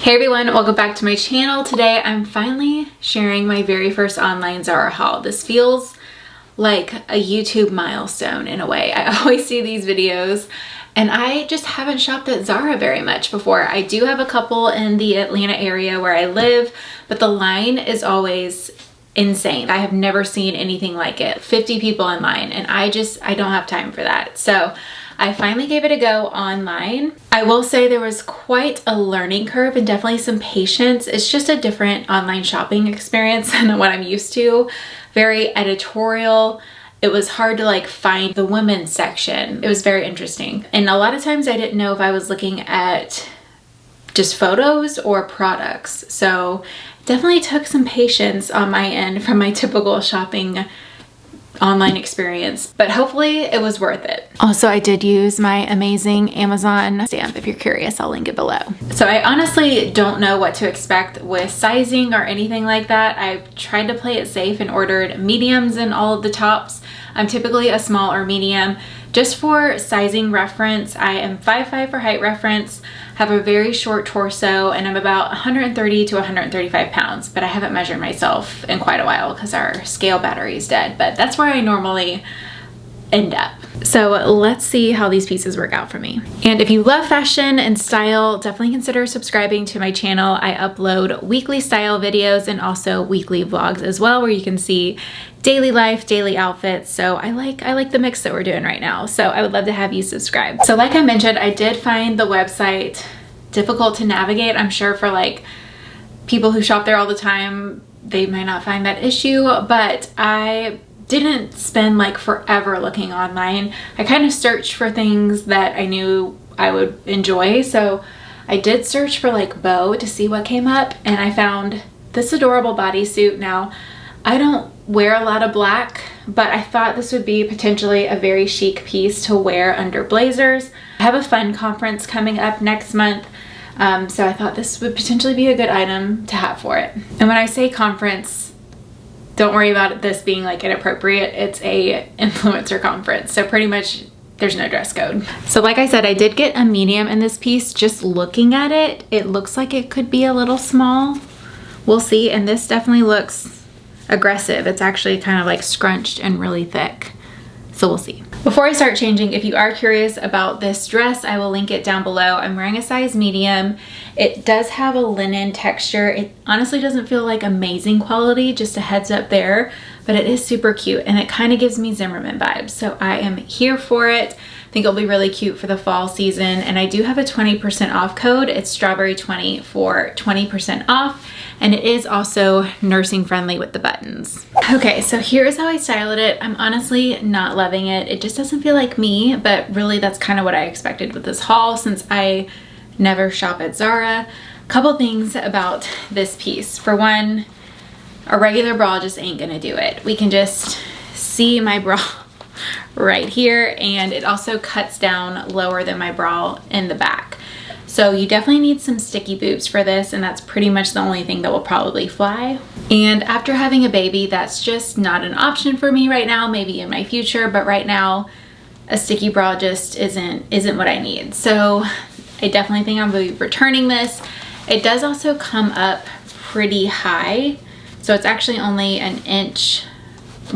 Hey everyone, welcome back to my channel. Today I'm finally sharing my very first online Zara haul. This feels like a YouTube milestone in a way. I always see these videos and I just haven't shopped at Zara very much before. I do have a couple in the Atlanta area where I live, but the line is always insane. I have never seen anything like it. 50 people in line, and I don't have time for that. So I finally gave it a go online. I will say there was quite a learning curve and definitely some patience. It's just a different online shopping experience than what I'm used to. Very editorial. It was hard to find the women's section. It was very interesting. And a lot of times I didn't know if I was looking at just photos or products. So definitely took some patience on my end from my typical shopping online experience, but hopefully it was worth it. Also, I did use my amazing Amazon stamp. If you're curious, I'll link it below. So I honestly don't know what to expect with sizing or anything like that. I tried to play it safe and ordered mediums in all of the tops. I'm typically a small or medium. Just for sizing reference, I am 5'5" for height reference, have a very short torso, and I'm about 130 to 135 pounds, but I haven't measured myself in quite a while because our scale battery is dead, but that's where I normally end up. So let's see how these pieces work out for me. And if you love fashion and style, definitely consider subscribing to my channel. I upload weekly style videos and also weekly vlogs as well, where you can see daily life, daily outfits. So I like the mix that we're doing right now. So I would love to have you subscribe. So like I mentioned, I did find the website difficult to navigate. I'm sure for people who shop there all the time, they might not find that issue, but I didn't spend forever looking online. I kind of searched for things that I knew I would enjoy. So I did search for bow to see what came up, and I found this adorable bodysuit. Now, I don't wear a lot of black, but I thought this would be potentially a very chic piece to wear under blazers. I have a fun conference coming up next month, so I thought this would potentially be a good item to have for it. And when I say conference, don't worry about this being inappropriate. It's a influencer conference, so pretty much there's no dress code. So like I said, I did get a medium in this piece. Just looking at it, it looks like it could be a little small. We'll see, and this definitely looks aggressive. It's actually kind of scrunched and really thick. So we'll see. Before I start changing, if you are curious about this dress, I will link it down below. I'm wearing a size medium. It does have a linen texture. It honestly doesn't feel amazing quality, just a heads up there, but it is super cute and it kind of gives me Zimmerman vibes. So I am here for it. I think it'll be really cute for the fall season. And I do have a 20% off code. It's strawberry20 for 20% off. And it is also nursing friendly with the buttons. Okay, so here's how I styled it. I'm honestly not loving it. It just doesn't feel like me, but really that's kind of what I expected with this haul since I never shop at Zara. Couple things about this piece. For one, a regular bra just ain't gonna do it. We can just see my bra right here, and it also cuts down lower than my bra in the back. So you definitely need some sticky boobs for this, and that's pretty much the only thing that will probably fly. And after having a baby, that's just not an option for me right now, maybe in my future, but right now a sticky bra just isn't what I need. So I definitely think I'm gonna be returning this. It does also come up pretty high, so it's actually only an inch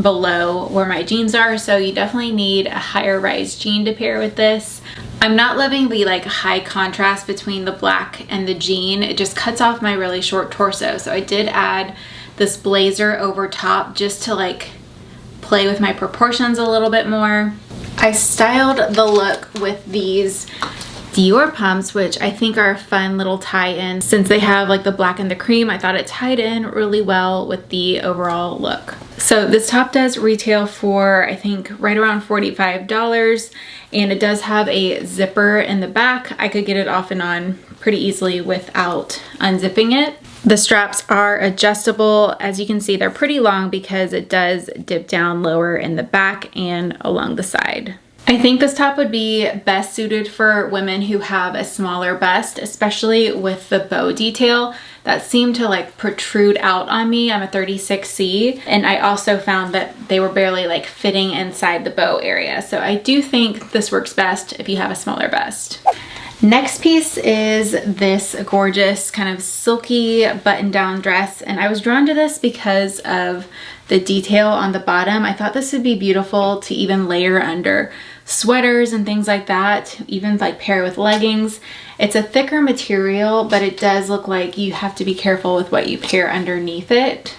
below where my jeans are, so you definitely need a higher rise jean to pair with this. I'm not loving the high contrast between the black and the jean. It just cuts off my really short torso, so I did add this blazer over top just to play with my proportions a little bit more. I styled the look with these Dior pumps, which I think are a fun little tie-in. Since they have the black and the cream, I thought it tied in really well with the overall look. So this top does retail for, I think, right around $45, and it does have a zipper in the back. I could get it off and on pretty easily without unzipping it. The straps are adjustable. As you can see, they're pretty long because it does dip down lower in the back and along the side. I think this top would be best suited for women who have a smaller bust, especially with the bow detail that seemed to protrude out on me. I'm a 36C, and I also found that they were barely fitting inside the bow area. So I do think this works best if you have a smaller bust. Next piece is this gorgeous kind of silky button-down dress, and I was drawn to this because of the detail on the bottom. I thought this would be beautiful to even layer under sweaters and things like that, even like pair with leggings. It's a thicker material, but it does look like you have to be careful with what you pair underneath it,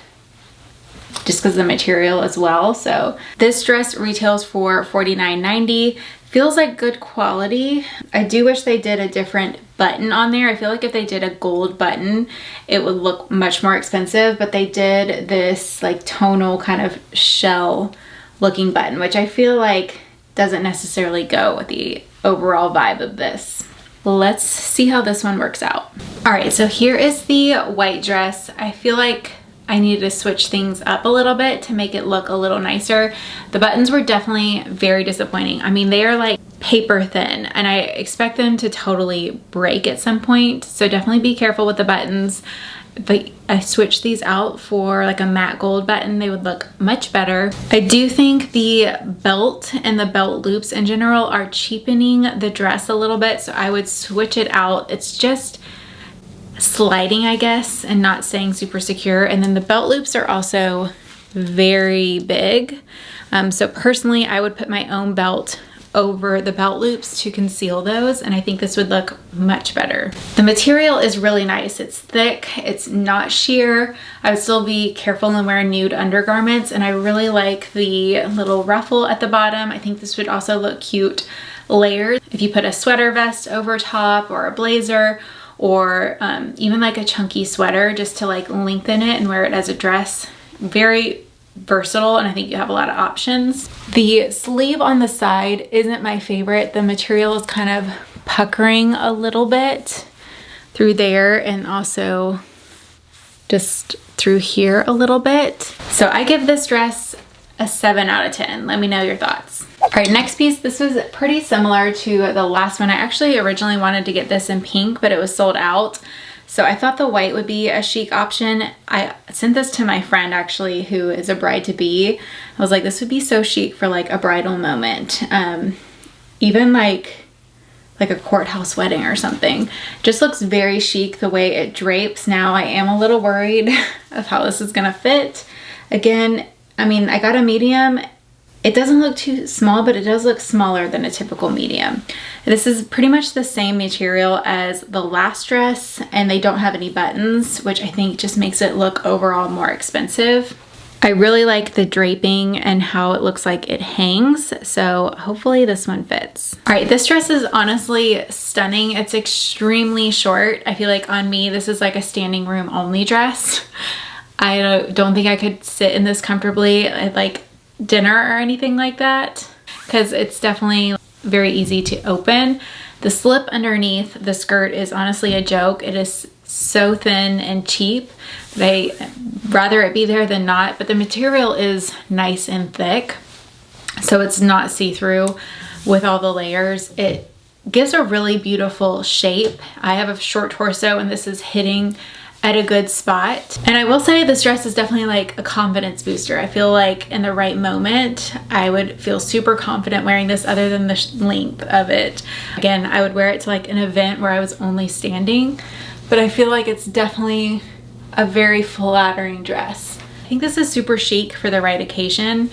just because of the material as well. So this dress retails for $49.90. Feels like good quality. I do wish they did a different button on there. I feel like if they did a gold button, it would look much more expensive, but they did this like tonal kind of shell looking button, which I feel like doesn't necessarily go with the overall vibe of this. Let's see how this one works out. All right, so here is the white dress. I feel like I needed to switch things up a little bit to make it look a little nicer. The buttons were definitely very disappointing. I mean, they are like paper thin, and I expect them to totally break at some point. So definitely be careful with the buttons. But I switched these out for like a matte gold button. They would look much better. I do think the belt and the belt loops in general are cheapening the dress a little bit. So I would switch it out. It's just sliding, I guess, and not staying super secure. And then the belt loops are also very big. So personally, I would put my own belt over the belt loops to conceal those, and I think this would look much better. The material is really nice. It's thick, it's not sheer. I would still be careful and wear nude undergarments, and I really like the little ruffle at the bottom. I think this would also look cute layered. If you put a sweater vest over top or a blazer, or even like a chunky sweater just to like lengthen it and wear it as a dress. Very versatile, and I think you have a lot of options. The sleeve on the side isn't my favorite. The material is kind of puckering a little bit through there and also just through here a little bit. So I give this dress a 7 out of 10. Let me know your thoughts. All right, next piece. This was pretty similar to the last one. I actually originally wanted to get this in pink, but it was sold out. So I thought the white would be a chic option. I sent this to my friend actually, who is a bride-to-be. I was like, this would be so chic for like a bridal moment. Even like a courthouse wedding or something. Just looks very chic the way it drapes. Now I am a little worried of how this is gonna fit. Again, I mean, I got a medium. It doesn't look too small, but it does look smaller than a typical medium. This is pretty much the same material as the last dress, and they don't have any buttons, which I think just makes it look overall more expensive. I really like the draping and how it looks like it hangs, so hopefully this one fits. All right, this dress is honestly stunning. It's extremely short. I feel like on me, this is like a standing room only dress. I don't think I could sit in this comfortably at like dinner or anything like that, because it's definitely very easy to open. The slip underneath the skirt is honestly a joke. It is so thin and cheap. They rather it be there than not, but the material is nice and thick, so it's not see-through with all the layers. It gives a really beautiful shape. I have a short torso, and this is hitting at a good spot. And I will say this dress is definitely like a confidence booster. I feel like in the right moment, I would feel super confident wearing this, other than the length of it. Again, I would wear it to like an event where I was only standing, but I feel like it's definitely a very flattering dress. I think this is super chic for the right occasion,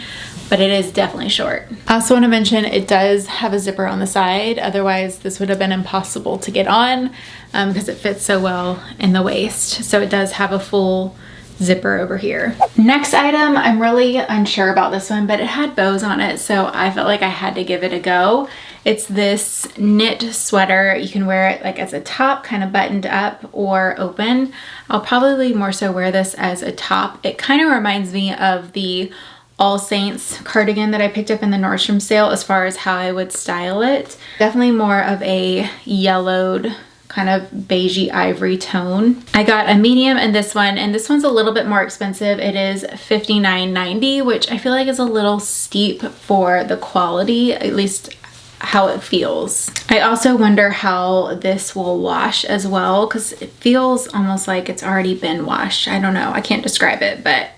but it is definitely short. I also want to mention it does have a zipper on the side. Otherwise, this would have been impossible to get on because it fits so well in the waist. So it does have a full zipper over here. Next item, I'm really unsure about this one, but it had bows on it, so I felt like I had to give it a go. It's this knit sweater. You can wear it like as a top, kind of buttoned up or open. I'll probably more so wear this as a top. It kind of reminds me of the All Saints cardigan that I picked up in the Nordstrom sale as far as how I would style it. Definitely more of a yellowed kind of beigey ivory tone. I got a medium in this one, and this one's a little bit more expensive. It is $59.90, which I feel like is a little steep for the quality, at least how it feels. I also wonder how this will wash as well, because it feels almost like it's already been washed. I don't know, I can't describe it, but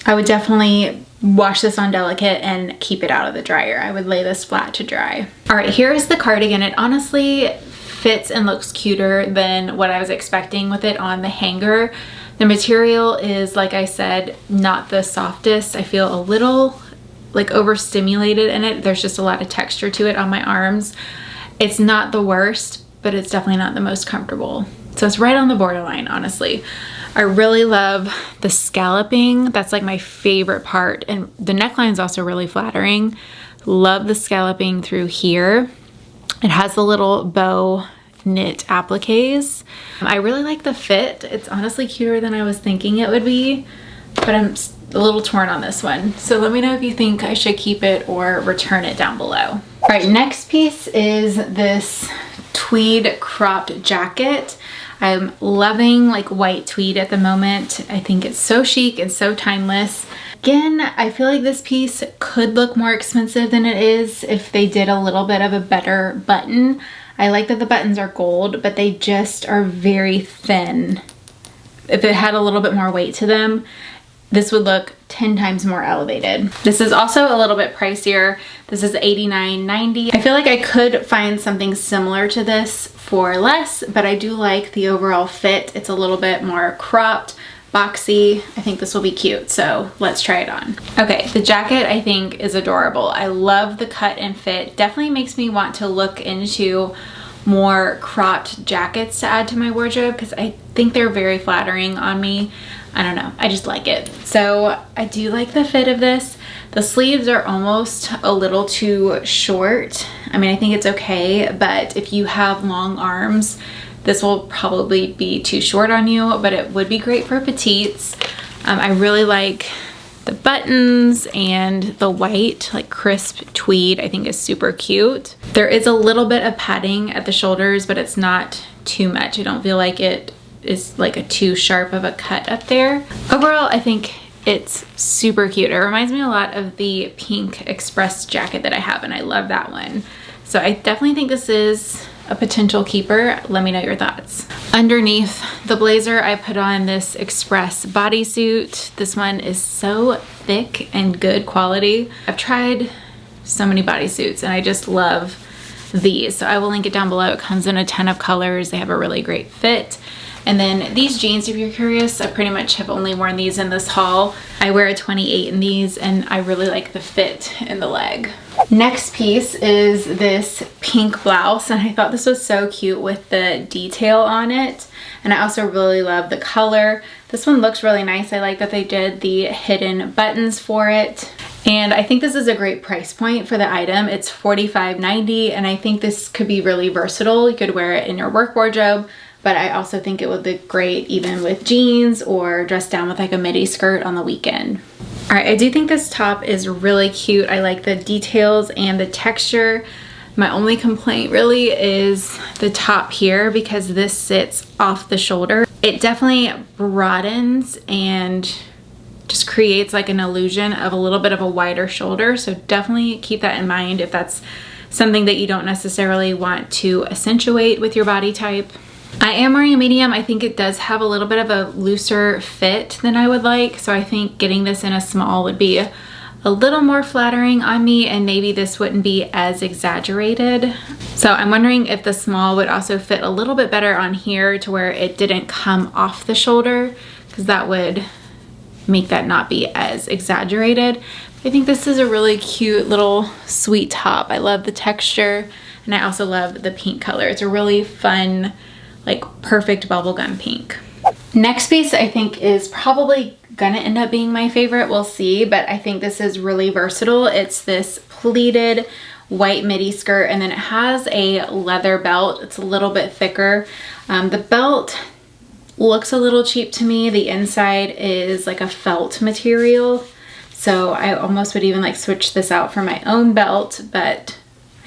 I would definitely wash this on delicate and keep it out of the dryer. I would lay this flat to dry. All right, here is the cardigan. It honestly fits and looks cuter than what I was expecting with it on the hanger. The material is, like I said, not the softest. I feel a little like overstimulated in it. There's just a lot of texture to it on my arms. It's not the worst, but it's definitely not the most comfortable. So it's right on the borderline, honestly. I really love the scalloping. That's like my favorite part. And the neckline is also really flattering. Love the scalloping through here. It has the little bow knit appliques. I really like the fit. It's honestly cuter than I was thinking it would be, but I'm a little torn on this one. So let me know if you think I should keep it or return it down below. All right, next piece is this tweed cropped jacket. I'm loving like white tweed at the moment. I think it's so chic and so timeless. Again, I feel like this piece could look more expensive than it is if they did a little bit of a better button. I like that the buttons are gold, but they just are very thin. If it had a little bit more weight to them, this would look 10 times more elevated. This is also a little bit pricier. This is $89.90. I feel like I could find something similar to this for less, but I do like the overall fit. It's a little bit more cropped, boxy. I think this will be cute, so let's try it on. Okay, the jacket I think is adorable. I love the cut and fit. Definitely makes me want to look into more cropped jackets to add to my wardrobe because I think they're very flattering on me. I don't know, I just like it. So I do like the fit of this. The sleeves are almost a little too short. I mean, I think it's okay, but if you have long arms, this will probably be too short on you, but it would be great for petites. I really like the buttons and the white, like crisp tweed, I think is super cute. There is a little bit of padding at the shoulders, but it's not too much. I don't feel like it is like a too sharp of a cut up there. Overall, I think it's super cute. It reminds me a lot of the pink express jacket that I have, and I love that one. So I definitely think this is a potential keeper. Let me know your thoughts. Underneath the blazer, I put on this express bodysuit. This one is so thick and good quality. I've tried so many bodysuits and I just love these. So I will link it down below. It comes in a ton of colors. They have a really great fit. And then these jeans, if you're curious, I pretty much have only worn these in this haul. I wear a 28 in these and I really like the fit in the leg. Next piece is this pink blouse, and I thought this was so cute with the detail on it. And I also really love the color. This one looks really nice. I like that they did the hidden buttons for it. And I think this is a great price point for the item. It's $45.90, and I think this could be really versatile. You could wear it in your work wardrobe, but I also think it would look great even with jeans or dressed down with like a midi skirt on the weekend. All right, I do think this top is really cute. I like the details and the texture. My only complaint really is the top here because this sits off the shoulder. It definitely broadens and just creates like an illusion of a little bit of a wider shoulder. So definitely keep that in mind if that's something that you don't necessarily want to accentuate with your body type. I am wearing a medium. I think it does have a little bit of a looser fit than I would like. So I think getting this in a small would be a little more flattering on me, and maybe this wouldn't be as exaggerated. So I'm wondering if the small would also fit a little bit better on here to where it didn't come off the shoulder, because that would make that not be as exaggerated. I think this is a really cute little sweet top. I love the texture, and I also love the pink color. It's a really fun, like perfect bubblegum pink. Next piece I think is probably gonna end up being my favorite. We'll see, but I think this is really versatile. It's this pleated white midi skirt, and then it has a leather belt. It's a little bit thicker. The belt looks a little cheap to me. The inside is like a felt material, so I almost would even like switch this out for my own belt, but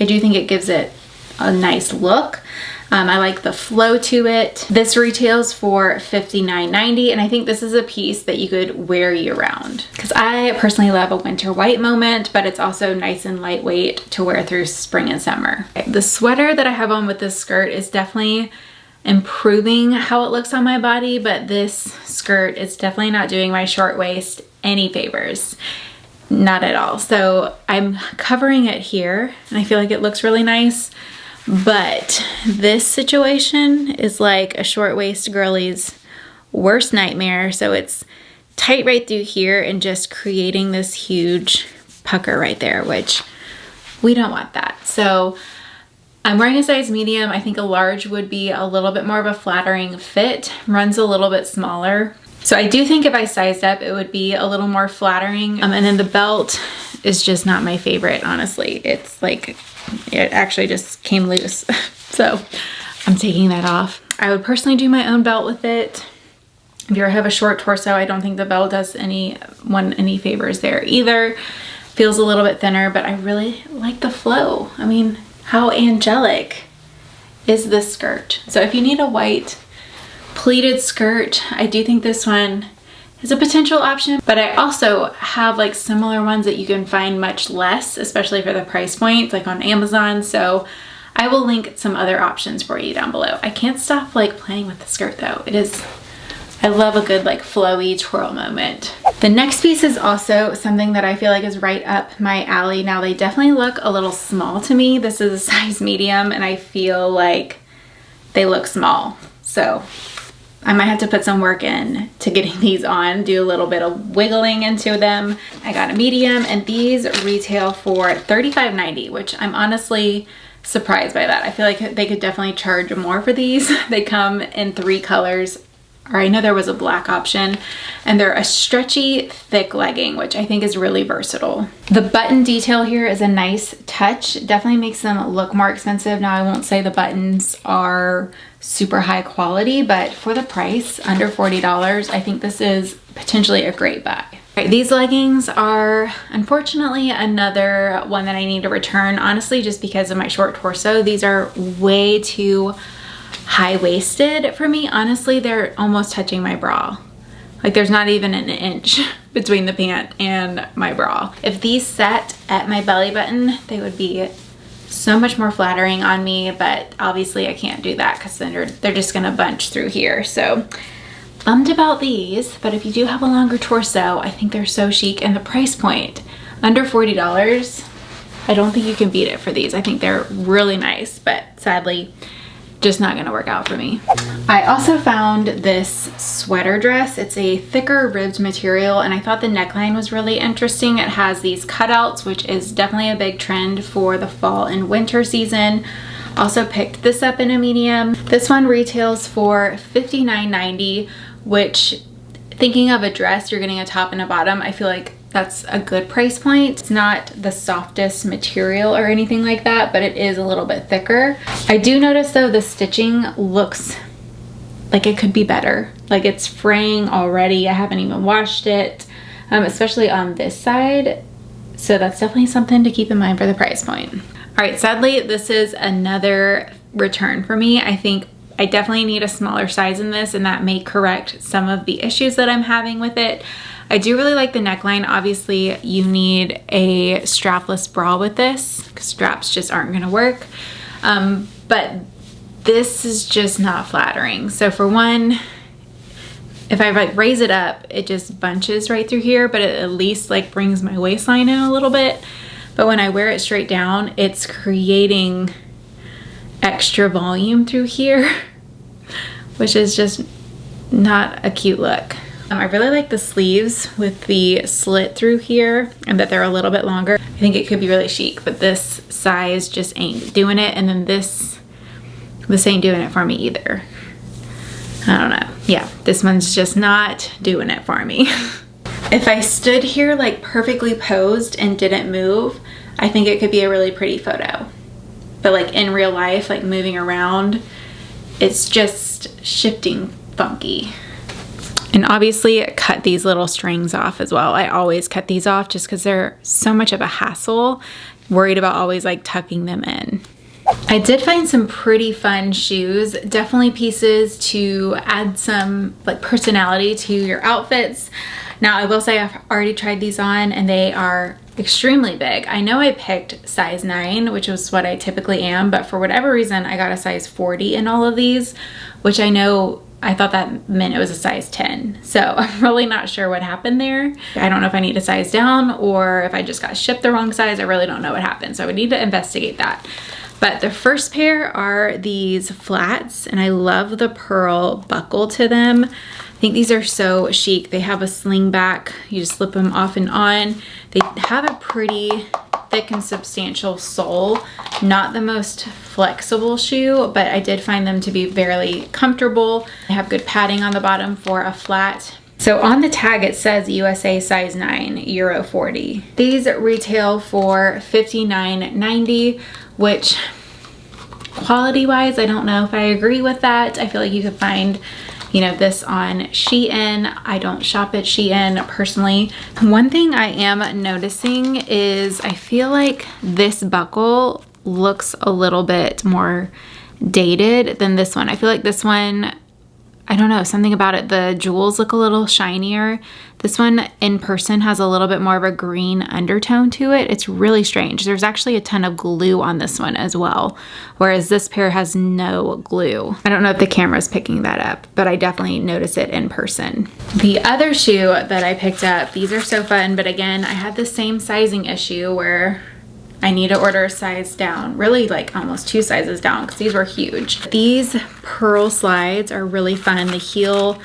I do think it gives it a nice look. I like the flow to it. This retails for $59.90, and I think this is a piece that you could wear year round because I personally love a winter white moment, but it's also nice and lightweight to wear through spring and summer. The sweater that I have on with this skirt is definitely improving how it looks on my body, but this skirt is definitely not doing my short waist any favors. Not at all. So I'm covering it here, and I feel like it looks really nice. But this situation is like a short waist girly's worst nightmare. So it's tight right through here and just creating this huge pucker right there, which we don't want that. So I'm wearing a size medium. I think a large would be a little bit more of a flattering fit, runs a little bit smaller. So I do think if I sized up, it would be a little more flattering. And then the belt is just not my favorite, honestly. It's like, it actually just came loose. So I'm taking that off. I would personally do my own belt with it. If you have a short torso, I don't think the belt does anyone any favors there either. Feels a little bit thinner, but I really like the flow. I mean, how angelic is this skirt? So if you need a white pleated skirt, I do think this one is a potential option, but I also have like similar ones that you can find much less, especially for the price point, like on Amazon. So I will link some other options for you down below. I can't stop like playing with the skirt though. I love a good like flowy twirl moment. The next piece is also something that I feel like is right up my alley. Now they definitely look a little small to me. This is a size medium and I feel like they look small. So I might have to put some work in to getting these on, do a little bit of wiggling into them. I got a medium and these retail for $35.90, which I'm honestly surprised by that. I feel like they could definitely charge more for these. They come in 3 colors. Or I know there was a black option, and they're a stretchy, thick legging, which I think is really versatile. The button detail here is a nice touch. Definitely makes them look more expensive. Now I won't say the buttons are super high quality, but for the price, under $40, I think this is potentially a great buy. All right, these leggings are unfortunately another one that I need to return, honestly, just because of my short torso. These are way too high-waisted for me. Honestly, they're almost touching my bra. Like there's not even an inch between the pant and my bra. If these sat at my belly button, they would be so much more flattering on me, but obviously I can't do that because then they're just gonna bunch through here. So bummed about these, but if you do have a longer torso, I think they're so chic, and the price point, under $40, I don't think you can beat it for these. I think they're really nice, but sadly, just not gonna work out for me. I also found this sweater dress. It's a thicker ribbed material and I thought the neckline was really interesting. It has these cutouts, which is definitely a big trend for the fall and winter season. Also picked this up in a medium. This one retails for $59.90, which, thinking of a dress, you're getting a top and a bottom. I feel like that's a good price point. It's not the softest material or anything like that, but it is a little bit thicker. I do notice though the stitching looks like it could be better. Like it's fraying already. I haven't even washed it, especially on this side. So that's definitely something to keep in mind for the price point. All right, sadly, this is another return for me. I think I definitely need a smaller size in this, and that may correct some of the issues that I'm having with it. I do really like the neckline. Obviously, you need a strapless bra with this because straps just aren't gonna work. But this is just not flattering. So for one, if I like raise it up, it just bunches right through here, but it at least like brings my waistline in a little bit. But when I wear it straight down, it's creating extra volume through here, which is just not a cute look. I really like the sleeves with the slit through here and that they're a little bit longer. I think it could be really chic, but this size just ain't doing it. And then this ain't doing it for me either. I don't know. Yeah, this one's just not doing it for me. If I stood here like perfectly posed and didn't move, I think it could be a really pretty photo. But like in real life, like moving around, it's just shifting funky. And obviously cut these little strings off as well. I always cut these off just because they're so much of a hassle, worried about always like tucking them in. I did find some pretty fun shoes, definitely pieces to add some like personality to your outfits. Now I will say I've already tried these on and they are extremely big. I know I picked size 9, which was what I typically am, but for whatever reason I got a size 40 in all of these, which I thought that meant it was a size 10. So I'm really not sure what happened there. I don't know if I need to size down or if I just got shipped the wrong size. I really don't know what happened. So I would need to investigate that. But the first pair are these flats, and I love the pearl buckle to them. I think these are so chic. They have a sling back. You just slip them off and on. They have a pretty thick and substantial sole. Not the most flexible shoe, but I did find them to be fairly comfortable. They have good padding on the bottom for a flat. So on the tag it says USA size 9, Euro 40. These retail for $59.90, which quality wise, I don't know if I agree with that. I feel like you could find, you know, this on Shein. I don't shop at Shein personally. One thing I am noticing is I feel like this buckle looks a little bit more dated than this one. I feel like this one, I don't know, something about it, the jewels look a little shinier. This one in person has a little bit more of a green undertone to it. It's really strange. There's actually a ton of glue on this one as well, whereas this pair has no glue. I don't know if the camera's picking that up, but I definitely notice it in person. The other shoe that I picked up, these are so fun, but again, I had the same sizing issue where I need to order a size down, really like almost 2 sizes down because these were huge. These pearl slides are really fun. The heel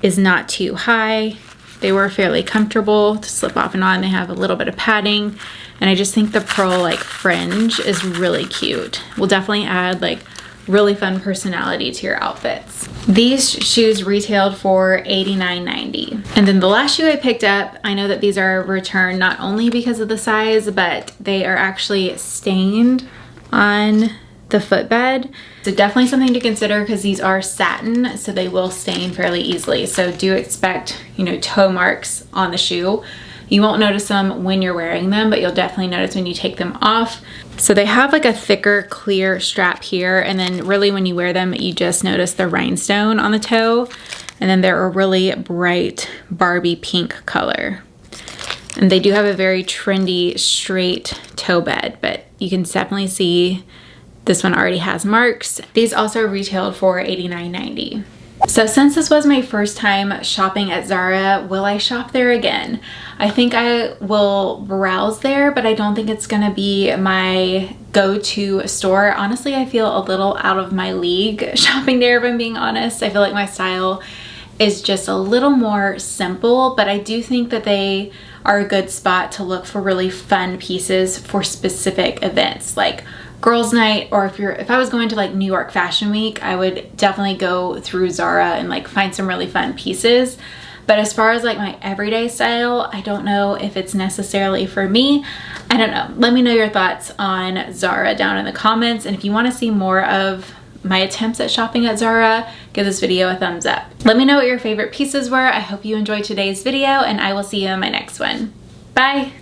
is not too high. They were fairly comfortable to slip off and on. They have a little bit of padding, and I just think the pearl like fringe is really cute. Will definitely add like really fun personality to your outfits. These shoes retailed for $89.90. And then the last shoe I picked up, I know that these are returned not only because of the size, but they are actually stained on the footbed. So definitely something to consider because these are satin, so they will stain fairly easily. So do expect, you know, toe marks on the shoe. You won't notice them when you're wearing them, but you'll definitely notice when you take them off. So they have like a thicker clear strap here, and then really when you wear them, you just notice the rhinestone on the toe, and then they're a really bright Barbie pink color. And they do have a very trendy straight toe bed, but you can definitely see this one already has marks. These also retailed for $89.90. So since this was my first time shopping at Zara, will I shop there again? I think I will browse there, but I don't think it's gonna be my go-to store. Honestly, I feel a little out of my league shopping there, if I'm being honest. I feel like my style is just a little more simple, but I do think that they are a good spot to look for really fun pieces for specific events, like girls' night, or if I was going to like New York Fashion Week, I would definitely go through Zara and like find some really fun pieces. But as far as like my everyday style, I don't know if it's necessarily for me. I don't know. Let me know your thoughts on Zara down in the comments. And if you want to see more of my attempts at shopping at Zara, give this video a thumbs up. Let me know what your favorite pieces were. I hope you enjoyed today's video, and I will see you in my next one. Bye.